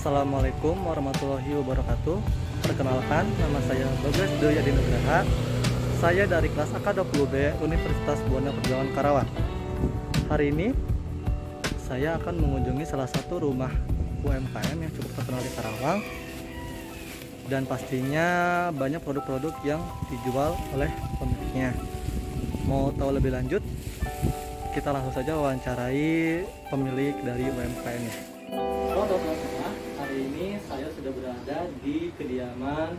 Assalamualaikum warahmatullahi wabarakatuh. Perkenalkan, nama saya Bagas Doyadi Nugraha. Saya dari kelas AK20B Universitas Buana Perjuangan Karawang. Hari ini saya akan mengunjungi salah satu rumah UMKM yang cukup terkenal di Karawang. Dan pastinya banyak produk-produk yang dijual oleh pemiliknya. Mau tahu lebih lanjut? Kita langsung saja wawancarai pemilik dari UMKM-nya. Halo teman-teman, hari ini saya sudah berada di kediaman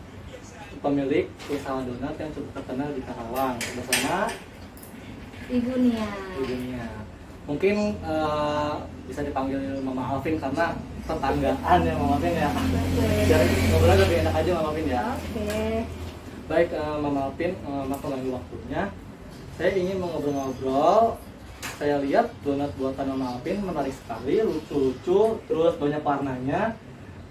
pemilik usaha donat yang cukup terkenal di Karawang bersama Ibu Nia. Ibu Nia. Mungkin bisa dipanggil Mama Alvin karena tetanggaan ya Mama Alvin ya. Jadi ngobrol lebih enak aja Mama Alvin ya. Oke. Baik Mama Alvin, maaf mengganggu waktunya. Saya ingin mengobrol-ngobrol. Saya lihat donat buatan Mama Alvin menarik sekali, lucu-lucu, terus banyak warnanya.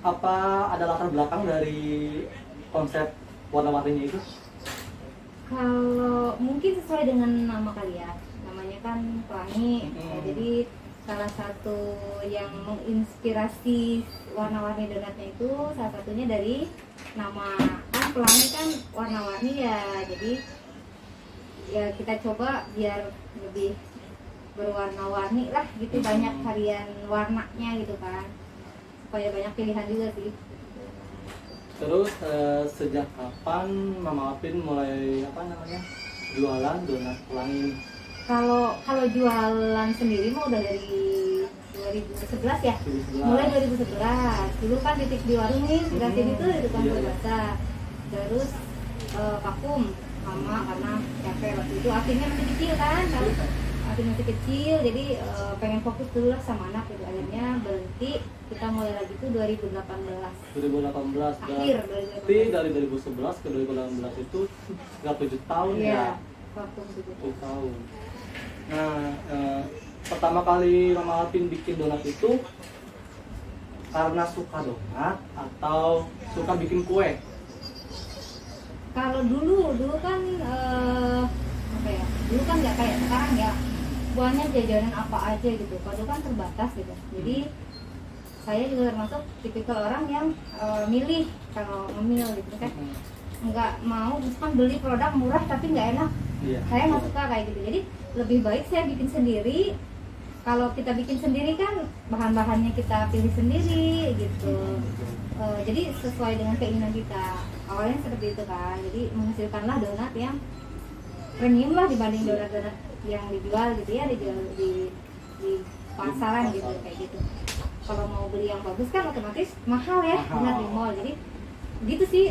Apa ada latar belakang dari konsep warna-warninya itu? Kalau mungkin sesuai dengan nama kali ya, namanya kan pelangi. Jadi salah satu yang menginspirasi warna-warni donatnya itu salah satunya dari nama, kan pelangi kan warna-warni ya. Jadi ya kita coba biar lebih berwarna-warni lah gitu, banyak varian warnanya gitu kan, supaya banyak pilihan juga sih. Terus sejak kapan Mama Alvin mulai jualan donat pelangi? Kalau jualan sendiri mah udah dari 2011 ya. 2011. Mulai 2011. Dulu kan titik di warung nih, sebelah sini tuh di tukang kue basah. Terus vakum lama karena capek waktu itu. Akhirnya masih kecil kan, akhirnya masih kecil, jadi pengen fokus dulu lah sama anak gitu. Akhirnya berhenti, kita mulai lagi tuh 2018. 2018 Akhir 2018. Dari 2011 ke 2018 itu sekitar 7 tahun ya. Vakum 7 tahun. Nah, pertama kali Mama Alvin bikin donat itu karena suka donat atau suka bikin kue? Kalau dulu kan apa ya? Dulu kan nggak kayak sekarang ya. Banyak jajanan apa aja gitu. Kalau dulu kan terbatas gitu. Jadi saya juga termasuk tipikal orang yang milih kalau ngemil gitu kan. Nggak mau misalkan beli produk murah tapi nggak enak. Iya. Saya nggak suka kayak gitu. Jadi lebih baik saya bikin sendiri. Kalau kita bikin sendiri kan bahan-bahannya kita pilih sendiri gitu. Jadi sesuai dengan keinginan kita. Awalnya seperti itu kan. Jadi menghasilkanlah donat yang premium lah dibanding donat-donat yang dijual gitu ya, dijual di pasaran gitu kayak gitu. Kalau mau beli yang bagus kan otomatis mahal ya, donat di mall. Jadi gitu sih,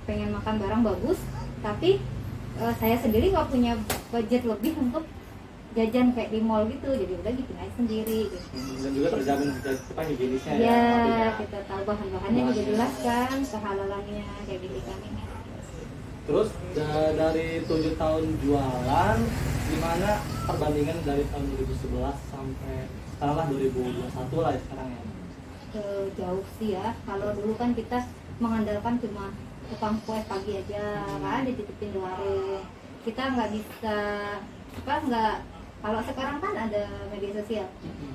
pengen makan barang bagus, tapi saya sendiri nggak punya budget lebih untuk jajan kayak di mall gitu, jadi udah bikin aja sendiri gitu. Dan juga terjamin higienisnya ya. Kita tahu bahan-bahannya juga jelas kan, kehalalannya kayak gitu kan ini. Terus dari 7 tahun jualan, gimana perbandingan dari tahun 2011 sampai sekarang lah 2021 lah ya sekarang ya? Jauh sih ya. Kalau dulu kan kita mengandalkan cuma tukang kue pagi aja kan, dititipin di warung. Kita nggak bisa kalau sekarang kan ada media sosial,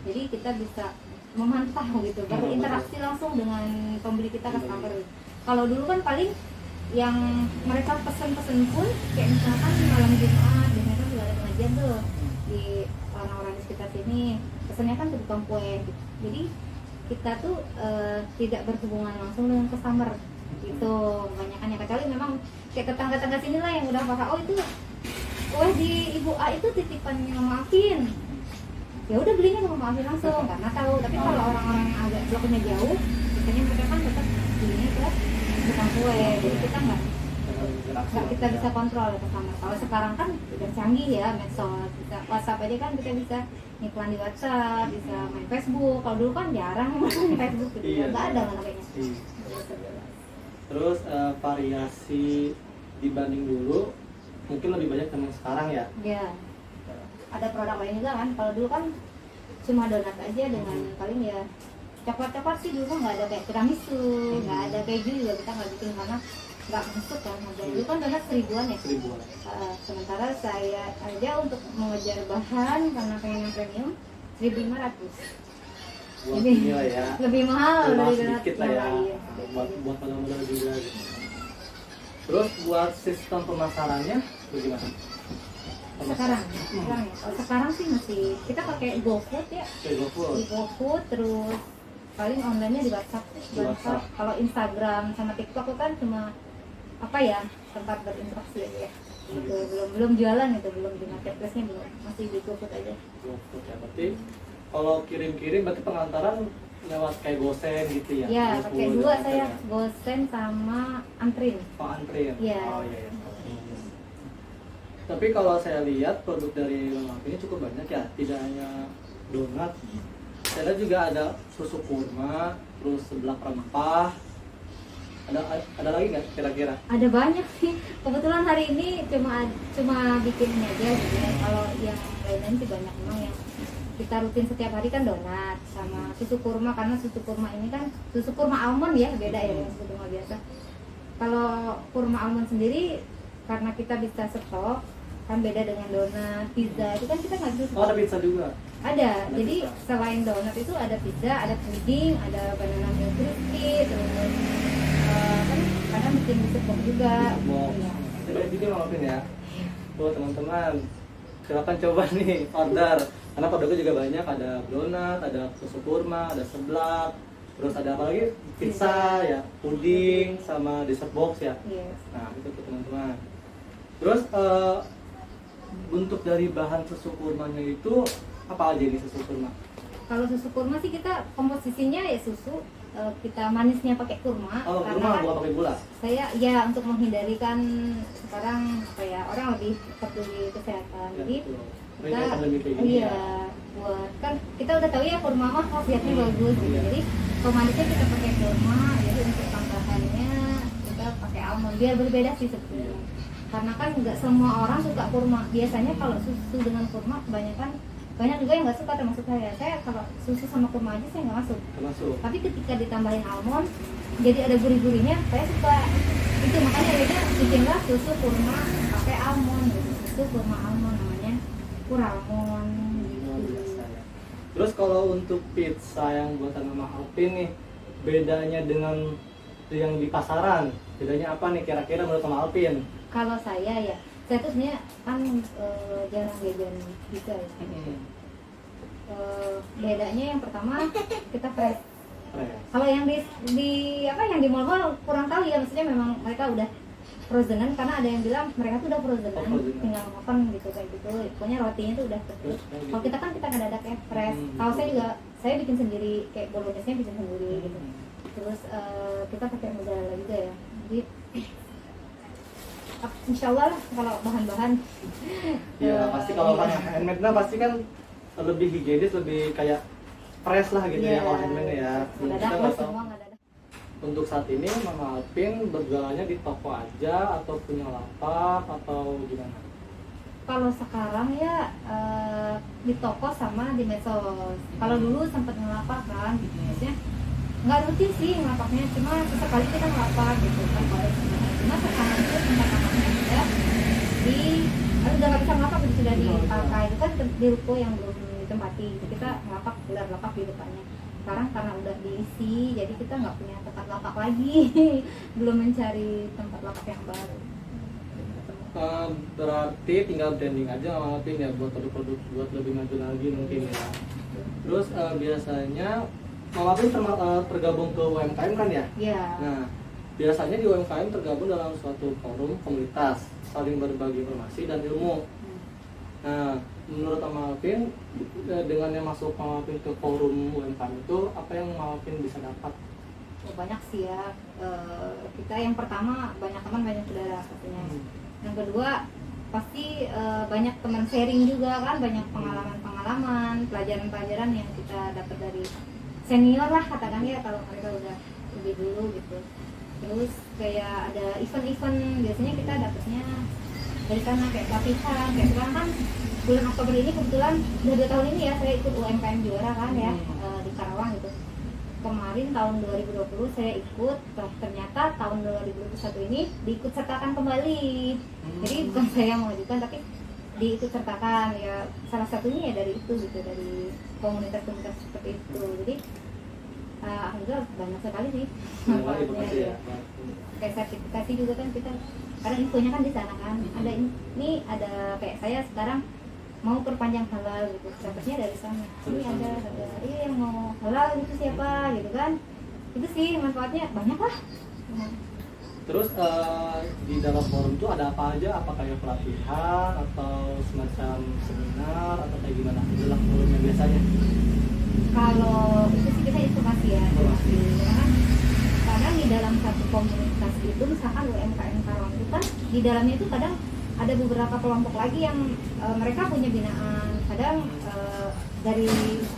jadi kita bisa memantau gitu, berinteraksi langsung dengan pembeli kita, customer. Kalau dulu kan paling yang mereka pesen pun kayak misalkan malam Jumat, biasanya kan juga ada pengajian tuh di orang-orang di sekitar sini, pesennya kan ke tukang kue gitu. Jadi kita tuh tidak berhubungan langsung dengan customer gitu, kebanyakan ya, kecuali memang kayak tetangga-tetangga sini lah yang udah paham, oh itu kue di Ibu A itu titipannya Mama Alvin, ya udah belinya ke Mama Alvin langsung karena tahu. Tapi kalau orang-orang yang agak bloknya jauh, biasanya mereka kan tetap belinya ke tukang kue, jadi kita nggak kita bisa kontrol ya customer. Kalau sekarang kan udah canggih ya, medsos, bisa WhatsApp aja kan, kita bisa iklan di WhatsApp, bisa main Facebook. Kalau dulu kan jarang main Facebook gitu, nggak ada mana kayaknya. Terus variasi dibanding dulu mungkin lebih banyak dengan sekarang ya? Iya. Ada produk lain juga kan. Kalau dulu kan cuma donat aja dengan paling ya coklat-coklat sih. Dulu nggak ada kayak tiramisu, nggak ada keju juga kita nggak bikin karena nggak masuk kan. Dulu kan donat 1000-an ya. 1000-an. Sementara saya aja untuk mengejar bahan karena pengen yang premium 1500. buat ini lah ya, lebih mahal lebih mahal dari sedikit lah ya, lain. buat modal-modal juga gitu. Terus buat sistem pemasarannya bagaimana? Sekarang ya. Kalau sekarang sih masih kita pakai GoFood ya. Di GoFood, terus paling online-nya di WhatsApp. Kalau Instagram sama TikTok kan cuma apa ya, tempat berinteraksi aja ya. Itu belum jualan, itu belum di marketplace-nya, belum, masih di GoFood aja. GoFood ya, berarti kalau kirim-kirim berarti pengantaran lewat kayak GoSend gitu ya? Ya, pakai dua saya, ya? GoSend sama Antrin. Oh, Antrin? Ya. Oh iya. Tapi kalau saya lihat produk dari Mama Alpin ini cukup banyak ya, tidak hanya donat. Saya lihat juga ada susu kurma, terus seblak rempah. Ada lagi nggak kira-kira? Ada banyak sih. Kebetulan hari ini cuma bikin ini aja gitu ya. Kalau yang lain-lain sih banyak memang yang kita rutin setiap hari kan donat sama susu kurma, karena susu kurma ini kan susu kurma almond ya, beda ya dengan susu kurma biasa. Kalau kurma almond sendiri karena kita bisa stok, kan beda dengan donat, pizza itu kan kita nggak bisa. Oh, ada pizza juga? Ada. Jadi pizza. Selain donat itu ada pizza, ada puding, ada banana milk crispy, terus kan kadang bikin biskuit juga. Ya. Ada juga Mama Alpin ya. Tuh teman-teman, silakan coba nih order. Karena produknya juga banyak, ada donat, ada susu kurma, ada seblak, terus ada apa lagi? Pizza ya, puding, sama dessert box ya. Yes. Nah itu tuh teman-teman. Terus bentuk dari bahan susu kurmanya itu apa aja nih susu kurma? Kalau susu kurma sih kita komposisinya ya susu, kita manisnya pakai kurma. Oh, karena kurma kan buat pakai gula? Saya ya untuk menghindari kan sekarang apa ya, orang lebih peduli kesehatan. Ya, Jadi kita iya buat kan kita udah tahu ya kurma mah khasiatnya bagus gitu. Iya. Jadi kalau manisnya kita pakai kurma, jadi untuk tambahannya kita pakai almond biar berbeda sih sebetulnya. Karena kan nggak semua orang suka kurma. Biasanya kalau susu dengan kurma kebanyakan banyak juga yang nggak suka, termasuk saya. Saya kalau susu sama kurma aja saya nggak masuk. Tapi ketika ditambahin almond, jadi ada gurih-gurihnya, saya suka. Itu makanya akhirnya bikinlah susu kurma pakai almond gitu. Susu kurma almond namanya Kuralmond gitu. Terus kalau untuk pizza yang buatan Mama Alpin nih, bedanya dengan yang di pasaran, bedanya apa nih kira-kira menurut Mama Alpin? Kalau saya tuh sebenarnya kan jarang jajan bisa ya. Bedanya yang pertama kita fresh. Kalau yang di apa yang di mall-mall kurang tahu ya, maksudnya memang mereka udah frozenan, karena ada yang bilang mereka tuh udah frozenan, tinggal makan gitu kayak gitu. Pokoknya rotinya tuh udah terus. Kalau kita kan kita ngedadak ya fresh. Kalau saya bikin sendiri, kayak bolognese-nya bikin sendiri gitu. Terus kita pakai mozzarella juga ya. Jadi insya Allah lah kalau bahan-bahan ya pasti kalau bahan handmade nah pasti kan lebih higienis, lebih kayak fresh lah gitu ya kalau handmade ya. Ngedadak lah semua ngedadak. Untuk saat ini Mama Alpin berjualannya di toko aja atau punya lapak atau gimana? Kalau sekarang ya di toko sama di medsos. Kalau dulu sempat ngelapak kan, maksudnya nggak rutin sih ngelapaknya, cuma sesekali kita ngelapak gitu kan. Cuma sekarang itu tempat-tempatnya ada udah nggak bisa ngelapak, sudah dipakai itu kan di ruko yang belum ditempati gitu. Kita ngelapak, udah ngelapak di depannya. Sekarang karena udah diisi, jadi kita nggak punya tempat lapak lagi. Belum mencari tempat lapak yang baru. Berarti tinggal branding aja Mama Alpin ya, buat produk-produk buat lebih maju lagi mungkin ya. Terus biasanya Mama Alpin tergabung ke UMKM kan ya? Iya. Nah, biasanya di UMKM tergabung dalam suatu forum komunitas, saling berbagi informasi dan ilmu. Nah, menurut Mama Alpin, dengan yang masuk Mama Alpin ke forum UMKM itu, apa yang Mama Alpin bisa dapat? Banyak sih ya. Kita yang pertama banyak teman, banyak saudara pastinya. Yang kedua pasti banyak teman sharing juga kan, banyak pengalaman-pengalaman, pelajaran-pelajaran yang kita dapat dari senior lah katakan ya, kalau mereka udah lebih dulu gitu. Terus kayak ada event-event, biasanya kita dapatnya dari sana kayak pelatihan. Kayak sekarang kan bulan Oktober ini kebetulan udah 2 tahun ini ya saya ikut UMKM juara kan ya, di Karawang gitu. Kemarin tahun 2020 saya ikut, ternyata tahun 2021 ini diikut sertakan kembali. Jadi bukan saya yang mengajukan, tapi diikut sertakan ya, salah satunya ya dari itu gitu, dari komunitas-komunitas seperti itu. Jadi alhamdulillah banyak sekali sih manfaatnya ya. Kayak sertifikasi juga kan kita karena infonya kan di sana kan, ada ini ada kayak saya sekarang mau perpanjang halal gitu, dapatnya dari sana. Ini ada yang mau halal gitu siapa gitu kan, itu sih manfaatnya banyak lah. Terus di dalam forum itu ada apa aja? Apa kayak pelatihan atau semacam seminar atau kayak gimana di dalam forumnya biasanya? Kalau itu sih kita informasi ya, kadang di dalam satu komunitas itu misalkan UMKM Karawang itu kan di dalamnya itu kadang ada beberapa kelompok lagi yang mereka punya binaan, kadang dari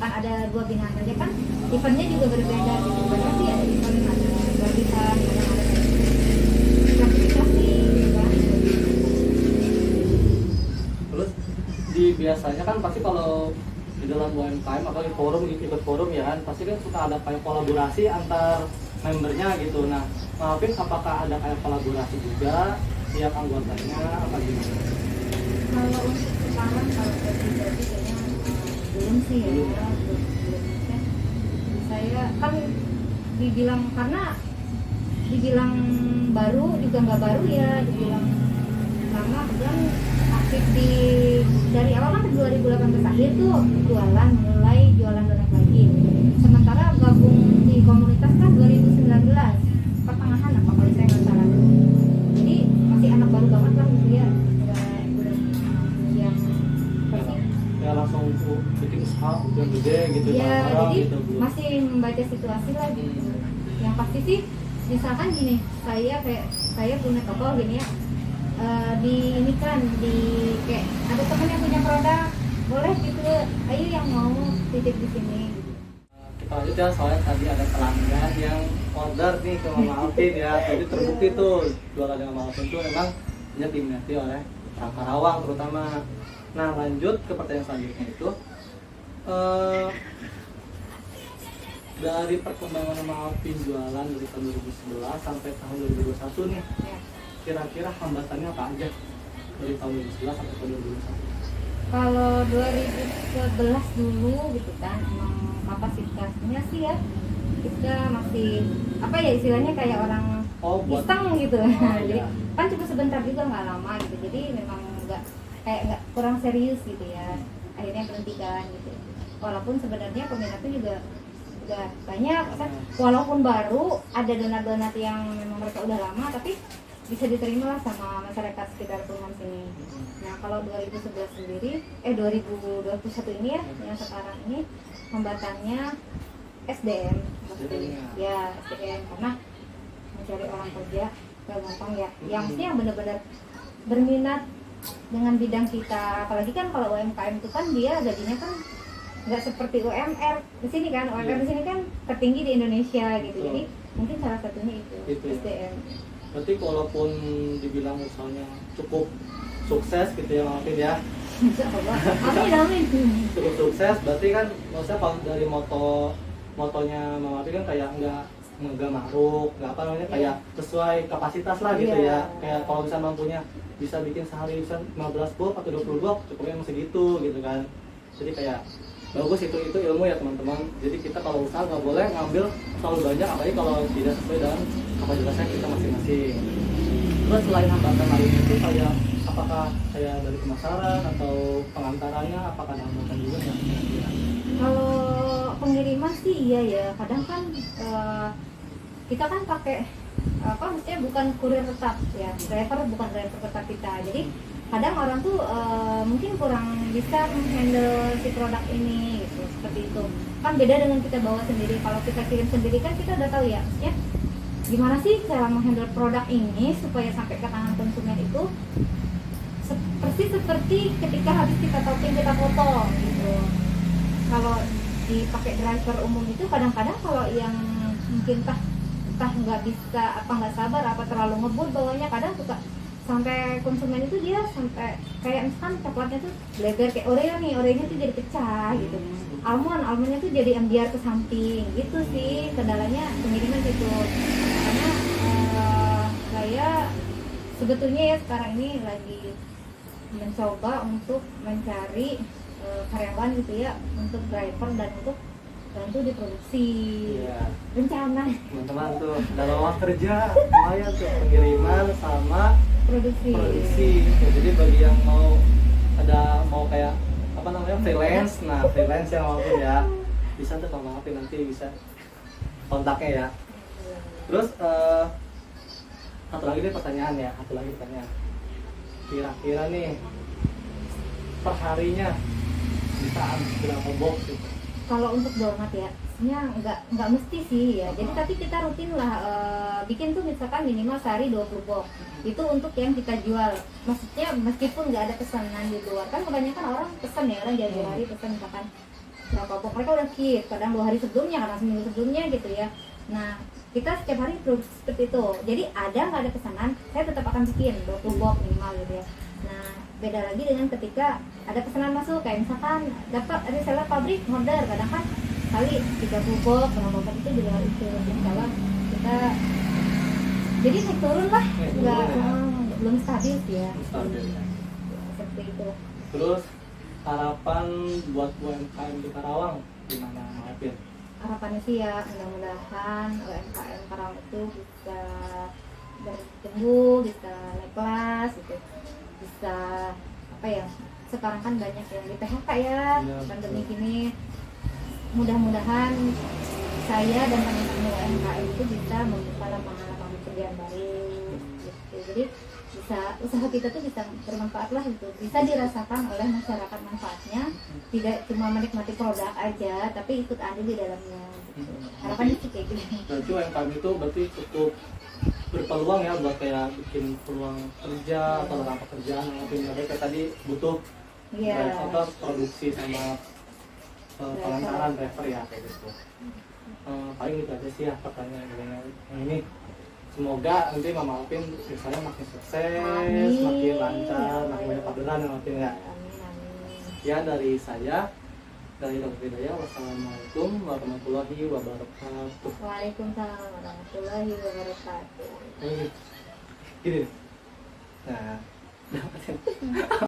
kan ada 2 binaan aja kan eventnya juga berbeda gitu. Kadang sih ada event, ada gratisan, kadang ada sertifikasi gitu kan. Terus biasanya kan pasti kalau di dalam UMKM atau di forum, ikut forum ya kan, pasti kan suka ada kayak kolaborasi antar membernya gitu. Nah, maafin apakah ada kayak kolaborasi juga tiap anggotanya apa gimana? Kalau untuk sekarang kalau pribadi kayaknya belum sih ya, belum. Saya kan dibilang karena dibilang baru juga nggak baru ya, dibilang karena kan aktif dari awal kan 2018 akhir tuh mulai jualan donat lagi. Sementara gabung di komunitas kan 2019 pertengahan apa kalau saya nggak salah. Jadi masih anak baru banget lah gitu ya, belum yang ya langsung bikin usaha udah gede gitu ya, jadi gitu, masih membaca situasi lah gitu. Yang pasti sih misalkan gini, saya punya toko gini ya, di ini kan di kayak ada teman yang punya produk, boleh gitu, ayo yang mau titip di sini gitu. Kita lanjut ya, soalnya tadi ada pelanggan yang order nih ke Mama Alvin ya. Jadi terbukti tuh jualan dengan Mama Alvin tuh memang banyak diminati oleh orang Karawang terutama. Nah, lanjut ke pertanyaan selanjutnya itu dari perkembangan Mama Alvin jualan dari tahun 2011 sampai tahun 2021 nih, kira-kira hambatannya apa aja dari tahun 2011 sampai tahun 2021? Kalau 2011 dulu gitu kan, emang kapasitasnya sih ya kita masih apa ya istilahnya kayak orang iseng gitu. Jadi kan cuma sebentar juga, nggak lama gitu. Jadi memang nggak kurang serius gitu ya. Akhirnya berhentikan gitu. Walaupun sebenarnya peminatnya juga banyak kan, walaupun baru ada donat-donat yang memang mereka udah lama tapi bisa diterima lah sama masyarakat sekitar Perumahan sini. Nah kalau 2011 sendiri 2021 ini yang sekarang ini hambatannya SDM ya, SDM karena mencari orang kerja gak gampang ya, yang mesti yang benar-benar berminat dengan bidang kita. Apalagi kan kalau UMKM itu kan dia gajinya kan nggak seperti UMR di sini kan, UMR di sini kan tertinggi di Indonesia gitu. Jadi mungkin salah satunya itu SDM. Berarti walaupun dibilang usahanya cukup sukses gitu ya Mama Alvin ya. Amin. Cukup sukses, berarti kan maksudnya kalau dari motonya Mama Alvin kan kayak nggak maruk, nggak apa namanya, kayak sesuai kapasitas lah gitu ya. Kayak kalau bisa mampunya bisa bikin sehari bisa 15 box atau 20 box cukupnya masih gitu kan. Jadi kayak bagus itu ilmu ya teman-teman. Jadi kita kalau usaha nggak boleh ngambil terlalu banyak, apalagi kalau tidak sesuai dengan kapasitasnya kita masing-masing. Terus selain hambatan lainnya itu kayak apakah kayak dari pemasaran atau pengantarannya, apakah ada hambatan juga nggak? Kalau pengiriman sih iya ya, kadang kan kita kan pakai maksudnya bukan kurir tetap ya, driver bukan driver tetap kita. Jadi kadang orang tuh mungkin kurang bisa handle si produk ini gitu, seperti itu. Kan beda dengan kita bawa sendiri. Kalau kita kirim sendiri kan kita udah tahu ya, maksudnya gimana sih cara menghandle produk ini supaya sampai ke tangan konsumen itu persis seperti ketika habis kita topping kita foto gitu. Kalau dipakai driver umum itu kadang-kadang kalau yang mungkin entah nggak bisa apa nggak sabar apa terlalu ngebut bawanya, kadang suka sampai konsumen itu dia sampai kayak misalkan coklatnya tuh bleber kayak Oreo tuh jadi pecah gitu, almondnya tuh jadi ambiar ke samping gitu sih. Kendalanya pengiriman gitu, karena saya sebetulnya ya sekarang ini lagi mencoba untuk mencari karyawan gitu ya, untuk driver dan untuk bantu di produksi. Iya. Rencana Teman-teman tuh dalam waktu kerja lumayan tuh pengiriman sama produksi. Ya, jadi bagi yang mau kayak apa namanya freelance, nah freelance yang maupun ya bisa tuh Mama Apin nanti bisa kontaknya ya. Terus satu lagi nih pertanyaan ya, kira-kira nih perharinya bisa habis berapa box gitu? Kalau untuk donat ya, sebenarnya nggak mesti sih ya. Jadi tapi kita rutin lah bikin tuh misalkan minimal sehari 20 box. Itu untuk yang kita jual. Maksudnya meskipun nggak ada pesanan di luar, kan kebanyakan orang pesan ya, orang jauh hari pesan misalkan berapa box, mereka udah keep kadang 2 hari sebelumnya, kadang seminggu sebelumnya gitu ya. Nah kita setiap hari produksi seperti itu. Jadi ada nggak ada pesanan, saya tetap akan bikin 20 box minimal gitu ya. Nah beda lagi dengan ketika ada pesanan masuk, kayak misalkan dapat reseller pabrik order, kadang kan kali 30 box sama box itu juga itu kalau kita jadi naik turun lah, nggak belum stabil sih ya. Seperti itu. Terus harapan buat UMKM di Karawang gimana Apin? Harapannya sih ya mudah-mudahan UMKM Karawang itu bisa bertumbuh, bisa naik kelas gitu, bisa apa ya, sekarang kan banyak yang di PHK ya, pandemi gini. Mudah-mudahan saya dan teman-teman UMKM itu bisa membuka lapangan pekerjaan baru gitu. Jadi bisa usaha kita tuh bisa bermanfaat lah gitu, bisa dirasakan oleh masyarakat manfaatnya, tidak cuma menikmati produk aja tapi ikut andil di dalamnya gitu. Harapannya sih kayak gitu. Berarti UMKM itu berarti cukup berpeluang ya buat kayak bikin peluang kerja atau lapangan pekerjaan mungkin mereka tadi butuh produksi sama pelancaran driver ya kayak gitu. Paling itu aja sih ya pertanyaan yang ini. Semoga nanti Mama Apin misalnya makin sukses, makin lancar, makin banyak orderan yang makin ya. Ya dari saya, dari Dr. Hidayah, wassalamualaikum warahmatullahi wabarakatuh. Waalaikumsalam warahmatullahi wabarakatuh. Gini. Nah,